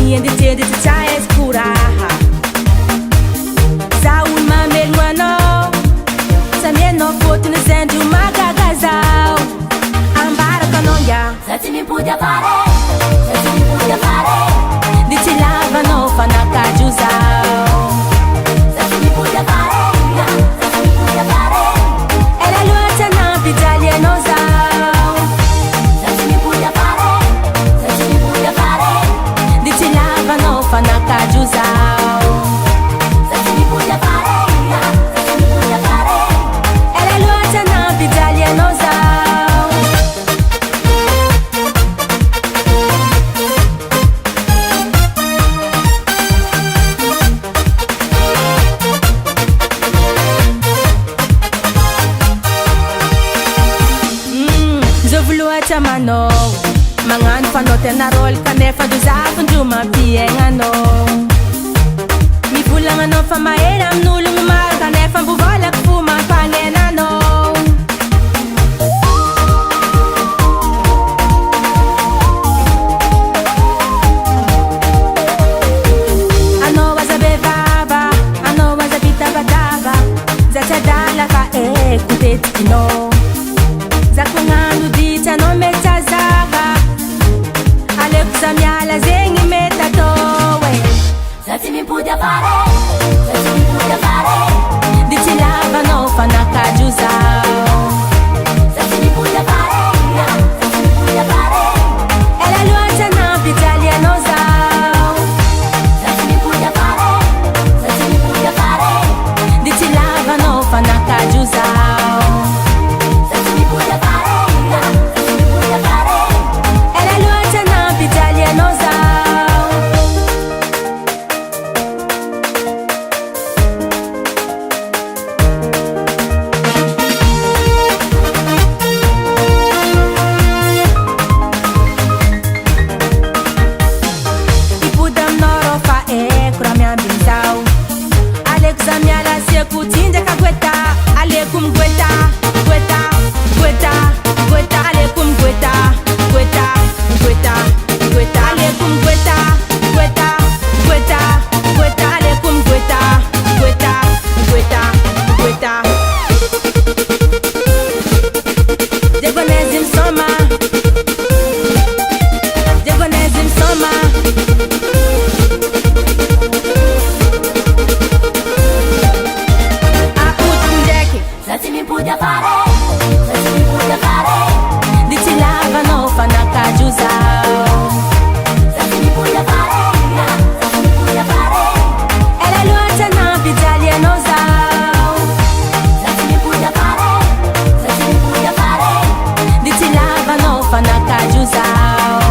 Niente di ciò è scura. Saul mamelwano, samieno foto ne sento magagazao. Ambara canonja, Zati mi pudia fare, zati mi pudia fare. dici lavano fanaka giusao. Zati mi pudia fare, zati mi pudia fare. E la luce na pizzalie non sao. Zati mi pudia fare, zati mi pudia fare. Dici lavano fanaka giusao. Zati mi pudia fare, zati mi pudia fare. E la luce na pizzalie non sao. Mano, mangan panote na roll kanefa do zafon juma piengano. Mi pulang ano fa maeram nulung mar kanefa buvalak fuma pangenano. Ano wasabe baba, ano wasabita badaba, zatadala ka kutetino. Zakunganu dita no metazaga, alekuzamyala zengi metatowe. Zati mi pudia fare, zati mi pudia fare. Dici lava no fanaka giusao. Zati mi pudia fare, zati mi pudia fare. E la luce na pizzalia no sao. Zati mi pudia fare, zati mi pudia fare. Dici lava no fanaka giusao. Zati mi pudia fare, zati mi pudia fare. E la luce na pizzalia no sao. Ipudam noro fa kura mi ambinzao. Alexamyala se kutinja kagweta. Alekum gweta, gweta, gweta, gweta. Alekum gweta, gweta, gweta, gweta. Alekum gweta, gweta, gweta, gweta. Alekum gweta, gweta, gweta, gweta. Degonezim soma, degonezim soma. Zati mi pudia fare, zati mi pudia fare. Dici lavano fanaka giusao. Zati mi pudia fare, zati mi pudia fare. E la luce na pizzalia no sao. Zati mi pudia fare, zati mi pudia fare. Dici lavano fanaka giusao.